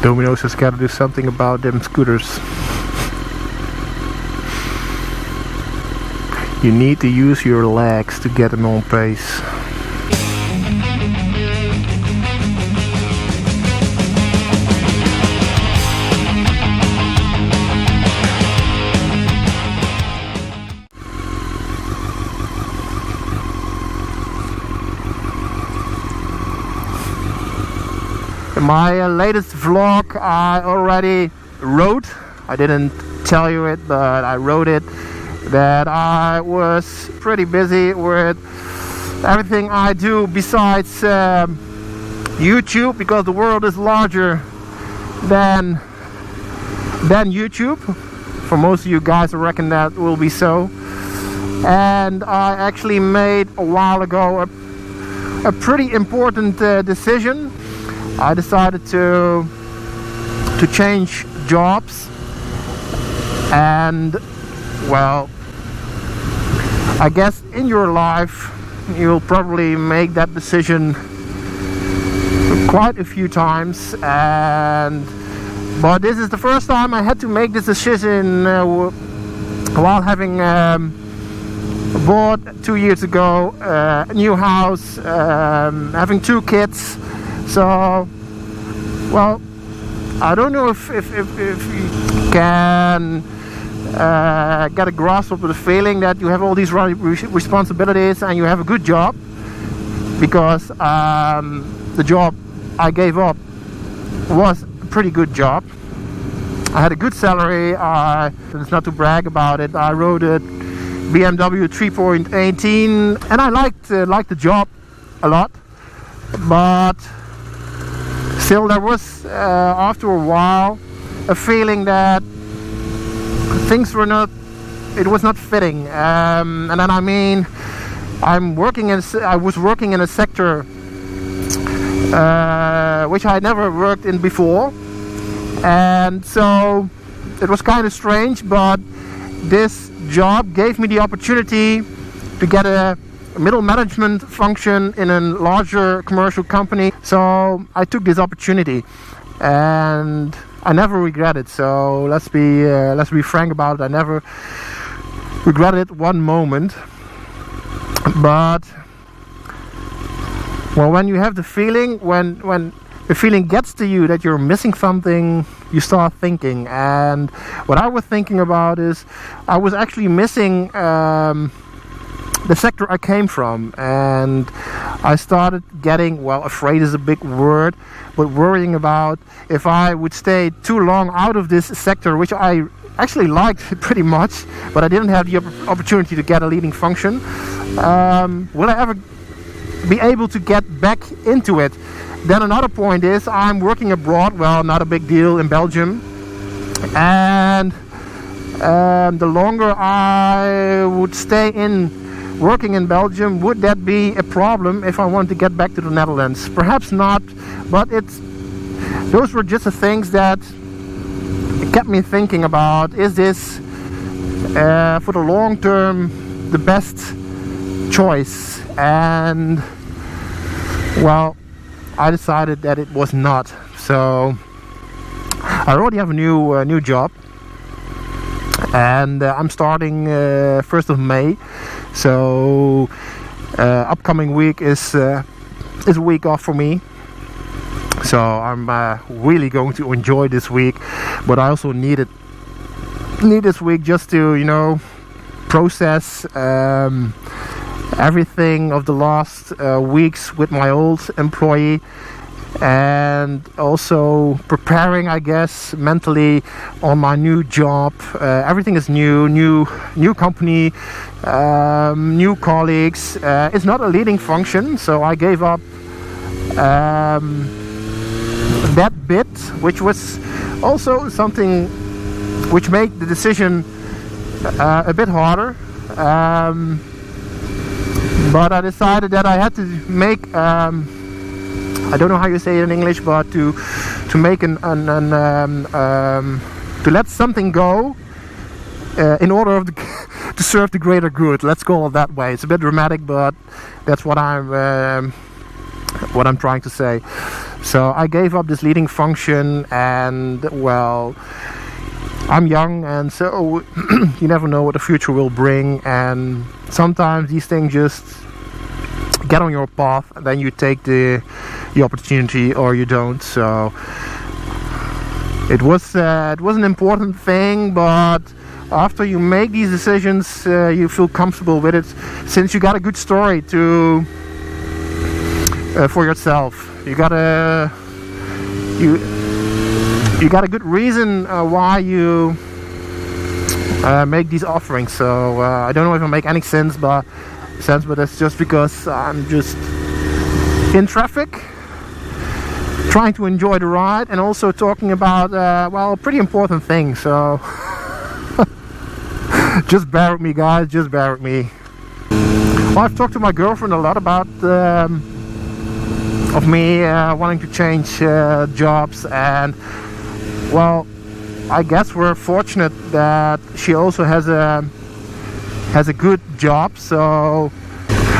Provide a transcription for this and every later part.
Domino's has got to do something about them scooters. You need to use your legs to get them on pace. In my latest vlog I already wrote, I didn't tell you it, but I wrote it, that I was pretty busy with everything I do besides YouTube, because the world is larger than YouTube. For most of you guys, I reckon that will be so. And I actually made a while ago a pretty important decision. I decided to change jobs, and well, I guess in your life you'll probably make that decision quite a few times, but this is the first time I had to make this decision while having bought 2 years ago a new house, having 2 kids. So, well, I don't know if you can get a grasp of the feeling that you have all these responsibilities and you have a good job, because the job I gave up was a pretty good job. I had a good salary. It's not to brag about it. I rode a BMW 3.18 and I liked the job a lot, but still there was after a while a feeling that things were not, it was not fitting, and then I mean I was working in a sector which I never worked in before, and so it was kind of strange, but this job gave me the opportunity to get a middle management function in a larger commercial company. So I took this opportunity and I never regret it. So let's be frank about it. I never regretted it one moment. But well, when you have the feeling, when the feeling gets to you that you're missing something, you start thinking. And what I was thinking about is I was actually missing the sector I came from, and I started getting, well, afraid is a big word, but worrying about if I would stay too long out of this sector, which I actually liked pretty much, but I didn't have the opportunity to get a leading function. Will I ever be able to get back into it? Then another point is I'm working abroad, well, not a big deal, in Belgium, and the longer I would stay in working in Belgium, would that be a problem if I wanted to get back to the Netherlands? Perhaps not, but those were just the things that kept me thinking about, is this for the long term the best choice? And well, I decided that it was not. So I already have a new job, and I'm starting 1st of May. So upcoming week is a week off for me. So I'm really going to enjoy this week, but I also need this week just to, you know, process everything of the last weeks with my old employee, and also preparing, I guess, mentally on my new job. Everything is new company, new colleagues. It's not a leading function, so I gave up that bit, which was also something which made the decision a bit harder. But I decided that I had to make, I don't know how you say it in English, but to make to let something go in order to serve the greater good. Let's call it that way. It's a bit dramatic, but that's what I'm what I'm trying to say. So I gave up this leading function, and well, I'm young, and so you never know what the future will bring, and sometimes these things just get on your path, and then you take the opportunity or you don't. So it was an important thing, but after you make these decisions, you feel comfortable with it, since you got a good story to for yourself. You got a good reason why you make these offerings. So I don't know if it make any sense, but it's just because I'm just in traffic, trying to enjoy the ride, and also talking about well, a pretty important thing. So just bear with me, guys, just bear with me. Well, I've talked to my girlfriend a lot about of me wanting to change jobs, and well, I guess we're fortunate that she also has a good job. So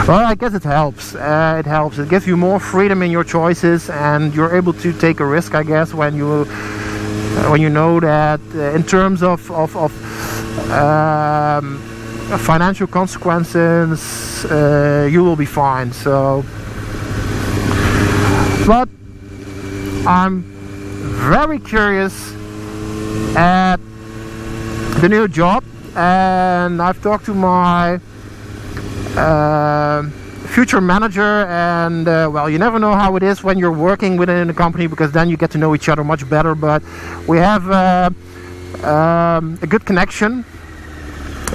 well, I guess it helps. It gives you more freedom in your choices, and you're able to take a risk, I guess, when you know that in terms of financial consequences, you will be fine. So, but I'm very curious at the new job, and I've talked to my future manager, and well, you never know how it is when you're working within a company, because then you get to know each other much better. But we have a good connection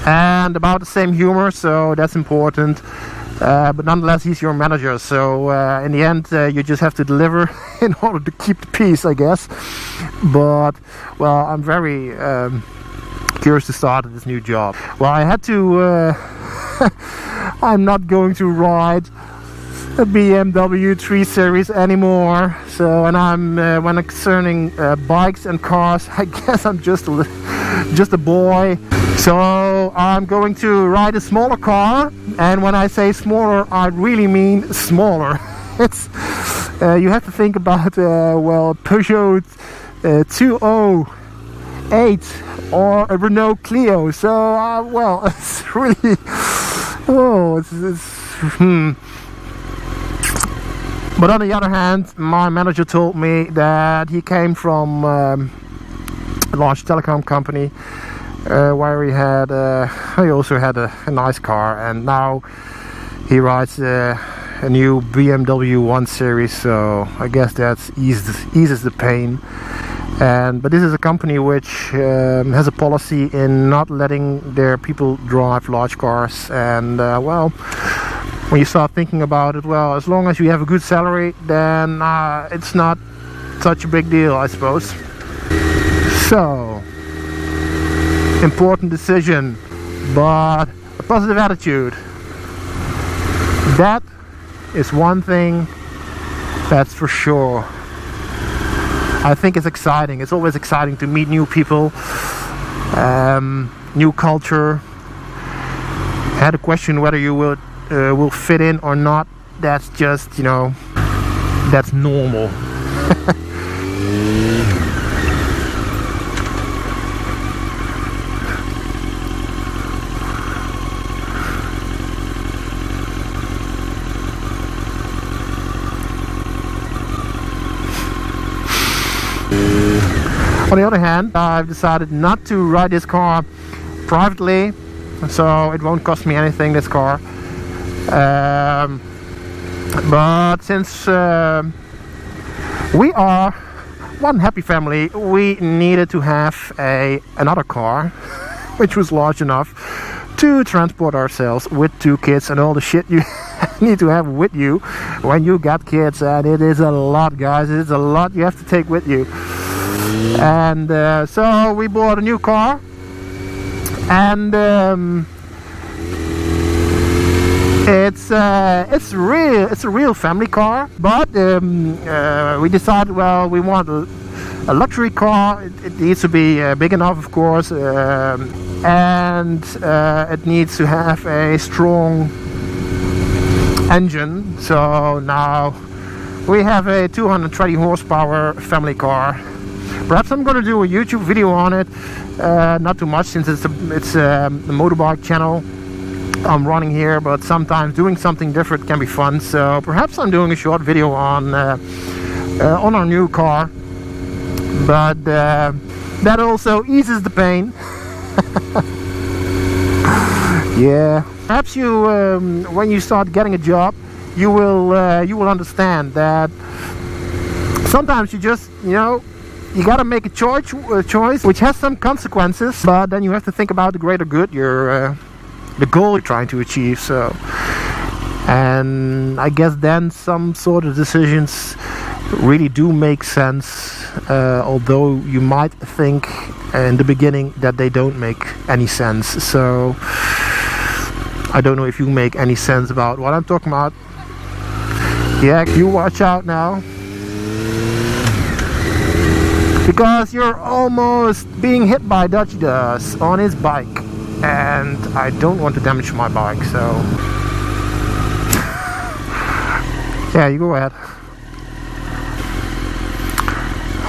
and about the same humor, so that's important. But nonetheless, he's your manager, so in the end you just have to deliver in order to keep the peace, I guess. But well, I'm very curious to start at this new job. Well, I had to I'm not going to ride a BMW 3 Series anymore. So, and I'm when concerning bikes and cars, I guess I'm just a boy. So I'm going to ride a smaller car, and when I say smaller, I really mean smaller. It's you have to think about well, Peugeot 208 or a Renault Clio. So well, it's really But on the other hand, my manager told me that he came from a large telecom company where he also had a nice car, and now he rides a new BMW 1 Series. So I guess that eases the pain. But this is a company which has a policy in not letting their people drive large cars, and well, when you start thinking about it, well, as long as you have a good salary, then it's not such a big deal, I suppose. So, important decision, but a positive attitude. That is one thing that's for sure. I think it's exciting. It's always exciting to meet new people, new culture. I had a question whether you will fit in or not. That's just, you know, that's normal. On the other hand, I've decided not to ride this car privately, so it won't cost me anything, this car. But since we are one happy family, we needed to have another car which was large enough to transport ourselves with 2 kids and all the shit you need to have with you when you got kids. And it is a lot, guys. It is a lot you have to take with you. And so we bought a new car, and it's a real family car. But we decided, well, we want a luxury car. It needs to be big enough, of course, and it needs to have a strong engine. So now we have a 220 horsepower family car. Perhaps I'm going to do a YouTube video on it. Not too much, since it's a motorbike channel I'm running here, but sometimes doing something different can be fun. So perhaps I'm doing a short video on our new car, but that also eases the pain. Yeah, perhaps you when you start getting a job, you will understand that sometimes you just, you know, you gotta make a choice which has some consequences, but then you have to think about the greater good, the goal you're trying to achieve. So, and I guess then some sort of decisions really do make sense, although you might think in the beginning that they don't make any sense. So I don't know if you make any sense about what I'm talking about. Yeah, you watch out now, because you're almost being hit by Dutchie Does on his bike, and I don't want to damage my bike, so yeah, you go ahead.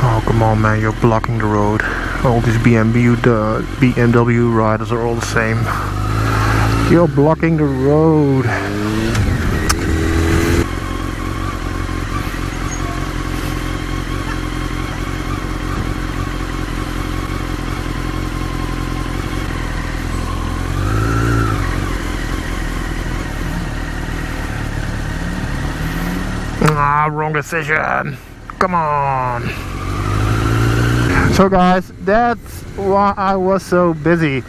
Oh, come on, man, you're blocking the road. All these BMW riders are all the same. You're blocking the road. Ah, wrong decision. Come on. So guys, that's why I was so busy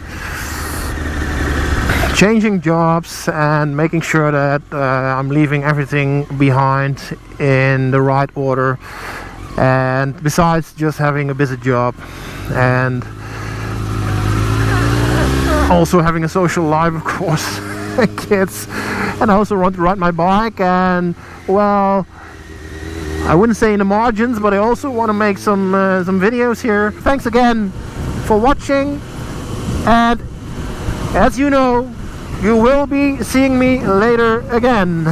changing jobs and making sure that I'm leaving everything behind in the right order, and besides just having a busy job and also having a social life, of course, kids, and I also want to ride my bike, and well, I wouldn't say in the margins, but I also want to make some videos here. Thanks again for watching, and as you know, you will be seeing me later again.